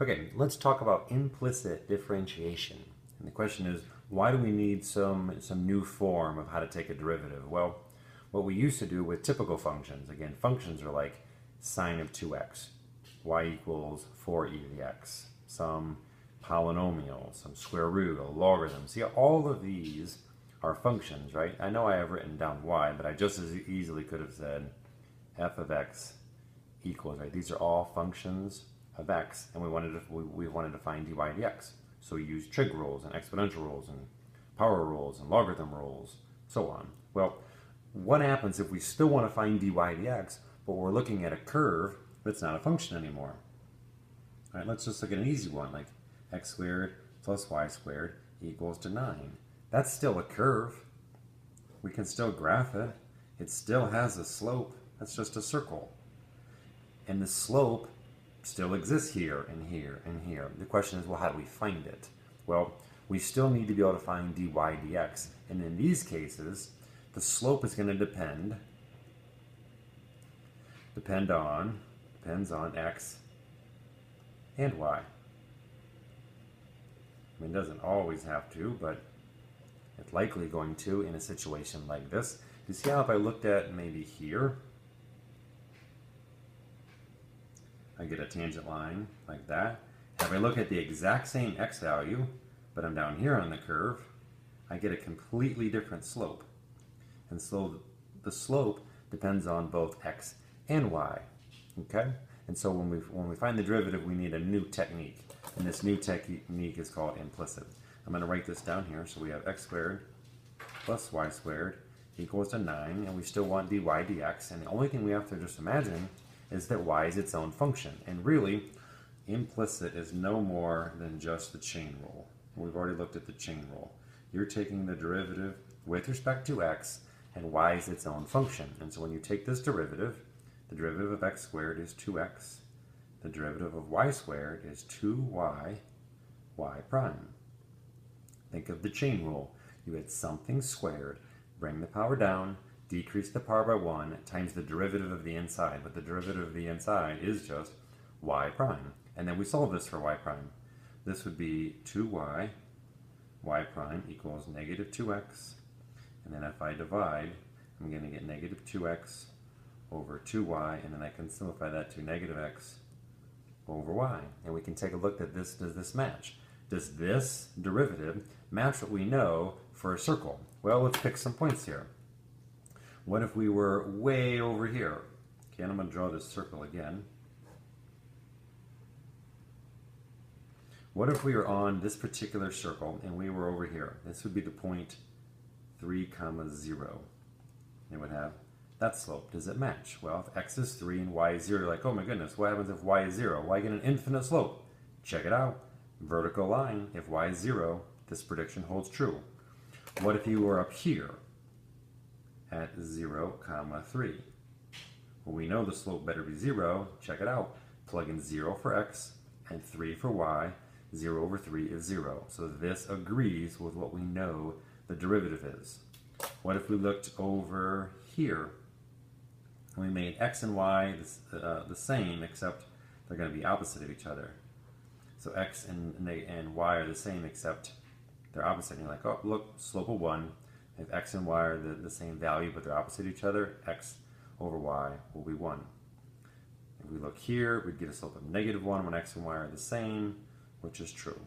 Okay, let's talk about implicit differentiation. And the question is, why do we need some new form of how to take a derivative? Well, what we used to do with typical functions, again, functions are like sine of 2x, y equals 4e to the x, some polynomial, some square root, a logarithm. See, all of these are functions, right? I know I have written down y, but I just as easily could have said f of x equals, right? These are all functions of x, and we wanted to find dy dx. So we use trig rules and exponential rules and power rules and logarithm rules, so on. Well, what happens if we still want to find dy dx, but we're looking at a curve that's not a function anymore? All right, let's just look at an easy one, like x squared plus y squared equals to 9. That's still a curve. We can still graph it. It still has a slope. That's just a circle. And the slope still exists here and here and here. The question is, well, how do we find it? Well, we still need to be able to find dy dx. And in these cases, the slope is going to depends on x and y. I mean, it doesn't always have to, but it's likely going to in a situation like this. You see how if I looked at maybe here, I get a tangent line like that. If I look at the exact same x value, but I'm down here on the curve, I get a completely different slope. And so the slope depends on both x and y, okay? And so when we find the derivative, we need a new technique. And this new technique is called implicit. I'm going to write this down here. So we have x squared plus y squared equals to 9, and we still want dy dx. And the only thing we have to just imagine is that y is its own function. And really, implicit is no more than just the chain rule. We've already looked at the chain rule. You're taking the derivative with respect to x, and y is its own function. And so when you take this derivative, the derivative of x squared is 2x. The derivative of y squared is 2y, y prime. Think of the chain rule. You had something squared, bring the power down, decrease the power by 1 times the derivative of the inside. But the derivative of the inside is just y prime. And then we solve this for y prime. This would be 2y, y prime equals negative 2x. And then if I divide, I'm going to get negative 2x over 2y, and then I can simplify that to negative x over y. And we can take a look at this. Does this match? Does this derivative match what we know for a circle? Well, let's pick some points here. What if we were way over here? Okay, and I'm going to draw this circle again. What if we were on this particular circle and we were over here? This would be the point 3, 0. It would have that slope. Does it match? Well, if x is 3 and y is 0, you're like, oh my goodness, what happens if y is 0? Why get an infinite slope? Check it out. Vertical line. If y is 0, this prediction holds true. What if you were up here at 0, 3? Well, we know the slope better be 0. Check it out. Plug in 0 for x and 3 for y. 0 over 3 is 0. So this agrees with what we know the derivative is. What if we looked over here? We made x and y the same, except they're going to be opposite of each other. So x and y are the same, except they're opposite. And you're like, oh, look, slope of 1. If x and y are the same value, but they're opposite each other, x over y will be 1. If we look here, we'd get a slope of negative 1 when x and y are the same, which is true.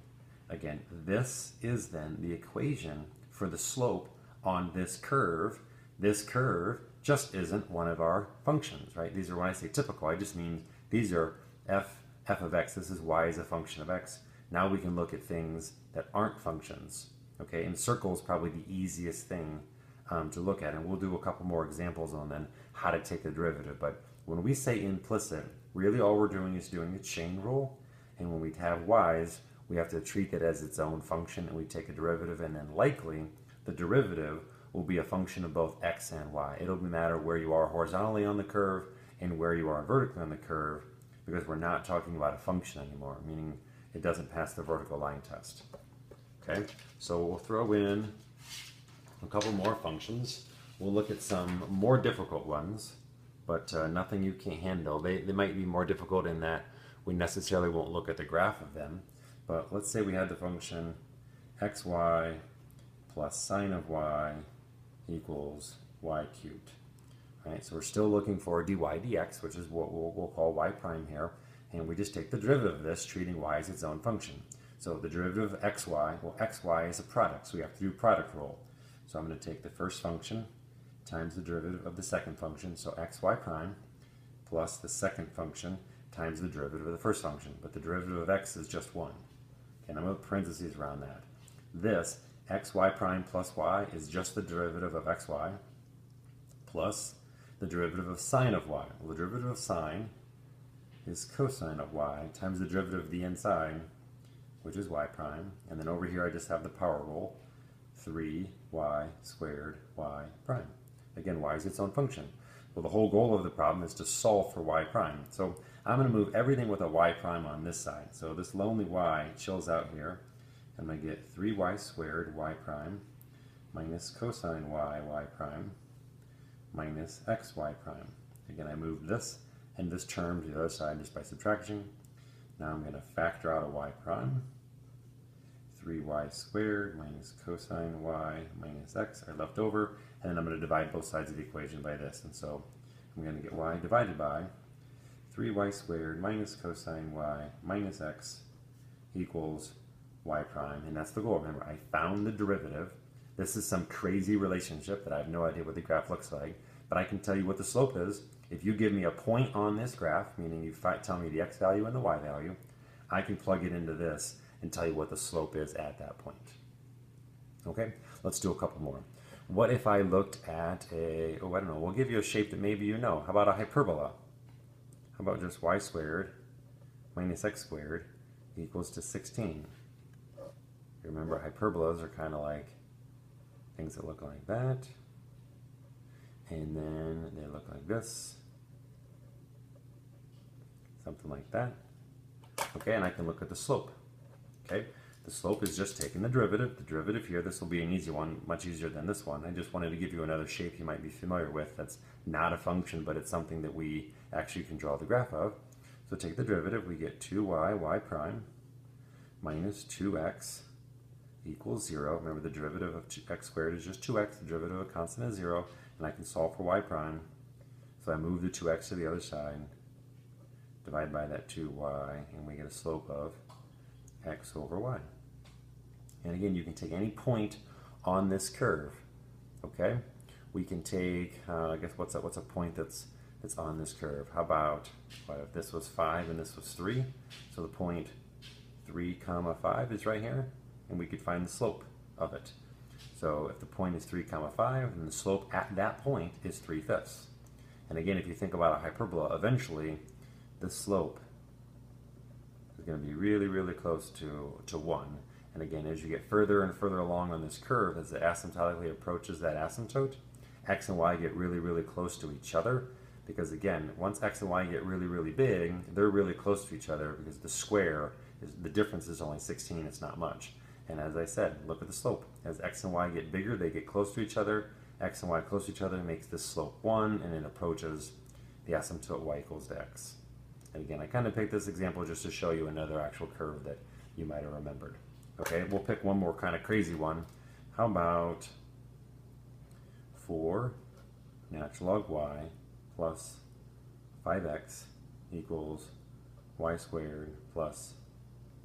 Again, this is then the equation for the slope on this curve. This curve just isn't one of our functions, right? These are, when I say typical, I just mean these are f of x. This is y as a function of x. Now we can look at things that aren't functions, okay? And circle is probably the easiest thing to look at, and we'll do a couple more examples on then how to take the derivative. But when we say implicit, really all we're doing is doing the chain rule, and when we have y's, we have to treat it as its own function, and we take a derivative, and then likely the derivative will be a function of both x and y. It'll matter where you are horizontally on the curve and where you are vertically on the curve, because we're not talking about a function anymore, meaning it doesn't pass the vertical line test. Okay, so we'll throw in a couple more functions. We'll look at some more difficult ones, but nothing you can't handle. They might be more difficult in that we necessarily won't look at the graph of them. But let's say we had the function xy plus sine of y equals y cubed. All right, so we're still looking for dy dx, which is what we'll call y prime here. And we just take the derivative of this, treating y as its own function. So the derivative of xy, well, xy is a product, so we have to do product rule. So I'm going to take the first function times the derivative of the second function, so xy prime, plus the second function times the derivative of the first function. But the derivative of x is just 1. Okay, and I'm going to put parentheses around that. This xy prime plus y is just the derivative of xy plus the derivative of sine of y. Well, the derivative of sine is cosine of y times the derivative of the inside, which is y prime. And then over here I just have the power rule, 3y squared y prime. Again, y is its own function. Well, the whole goal of the problem is to solve for y prime. So I'm going to move everything with a y prime on this side. So this lonely y chills out here. I'm going to get 3y squared y prime minus cosine y prime minus xy prime. Again, I moved this and this term to the other side just by subtraction. Now I'm going to factor out a y prime. 3y squared minus cosine y minus x are left over, and then I'm going to divide both sides of the equation by this. And so I'm going to get y divided by 3y squared minus cosine y minus x equals y prime. And that's the goal. Remember, I found the derivative. This is some crazy relationship that I have no idea what the graph looks like, but I can tell you what the slope is. If you give me a point on this graph, meaning you tell me the x value and the y value, I can plug it into this and tell you what the slope is at that point. Okay, let's do a couple more. What if I looked at I don't know, we'll give you a shape that maybe you know. How about a hyperbola? How about just y squared minus x squared equals to 16? You remember, hyperbolas are kind of like things that look like that, and then they look like this, something like that. Okay, and I can look at the slope. Okay, the slope is just taking the derivative. The derivative here, this will be an easy one, much easier than this one. I just wanted to give you another shape you might be familiar with that's not a function, but it's something that we actually can draw the graph of. So take the derivative, we get 2y, y prime, minus 2x equals 0. Remember, the derivative of x squared is just 2x, the derivative of a constant is 0, and I can solve for y prime. So I move the 2x to the other side, divide by that 2y, and we get a slope of x over y. And again, you can take any point on this curve. Okay, we can take I guess what's a point that's on this curve. How about what if this was 5 and this was 3? So the point 3 comma 5 is right here, and we could find the slope of it. So if the point is 3 comma 5, then the slope at that point is 3/5. And again, if you think about a hyperbola, eventually the slope is going to be really, really close to 1. And again, as you get further and further along on this curve, as it asymptotically approaches that asymptote, x and y get really, really close to each other. Because again, once x and y get really, really big, they're really close to each other because the difference is only 16, it's not much. And as I said, look at the slope. As x and y get bigger, they get close to each other. X and y close to each other makes this slope 1, and it approaches the asymptote y equals to x. And again, I kind of picked this example just to show you another actual curve that you might have remembered. Okay, we'll pick one more kind of crazy one. How about 4 natural log y plus 5x equals y squared plus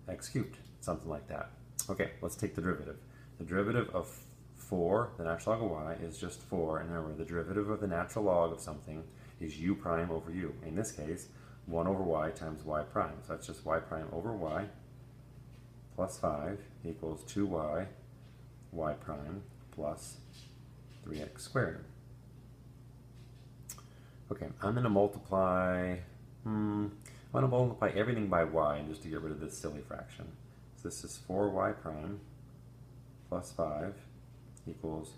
x cubed, something like that. Okay, let's take the derivative. The derivative of 4, the natural log of y, is just 4. And remember, the derivative of the natural log of something is u prime over u. In this case, 1 over y times y prime. So that's just y prime over y plus 5 equals 2y y prime plus 3x squared. Okay, I'm going to multiply everything by y just to get rid of this silly fraction. So this is 4y prime plus 5 equals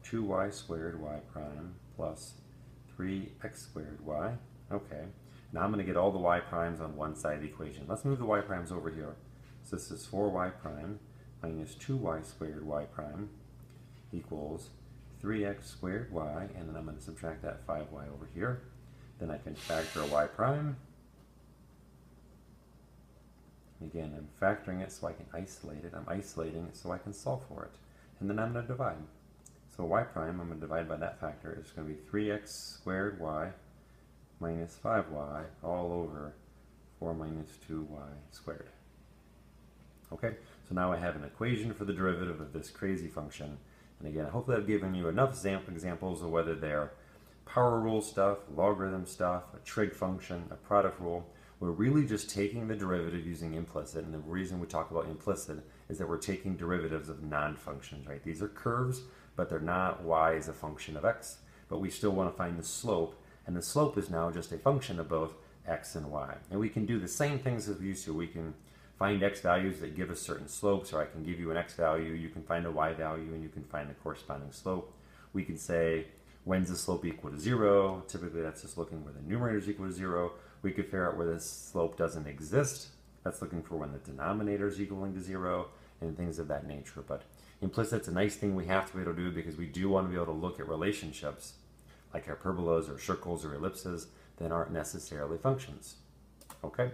2y squared y prime plus 3x squared y. Okay, now I'm going to get all the y primes on one side of the equation. Let's move the y primes over here. So this is 4y prime minus 2y squared y prime equals 3x squared y, and then I'm going to subtract that 5y over here. Then I can factor a y prime. Again, I'm factoring it so I can isolate it. I'm isolating it so I can solve for it. And then I'm going to divide. So y prime, I'm going to divide by that factor. It's going to be 3x squared y minus 5y all over 4 minus 2y squared. Okay, so now I have an equation for the derivative of this crazy function. And again, hopefully I've given you enough examples of whether they're power rule stuff, logarithm stuff, a trig function, a product rule. We're really just taking the derivative using implicit, and the reason we talk about implicit is that we're taking derivatives of non-functions, right? These are curves, but they're not y as a function of x, but we still want to find the slope, and the slope is now just a function of both x and y. And we can do the same things as we used to. We can find x values that give us certain slopes, or I can give you an x value, you can find a y value, and you can find the corresponding slope. We can say, when's the slope equal to 0? Typically that's just looking where the numerator is equal to 0. We could figure out where this slope doesn't exist. That's looking for when the denominator is equaling to 0 and things of that nature. But implicit's a nice thing we have to be able to do because we do want to be able to look at relationships like hyperbolas or circles or ellipses that aren't necessarily functions. Okay?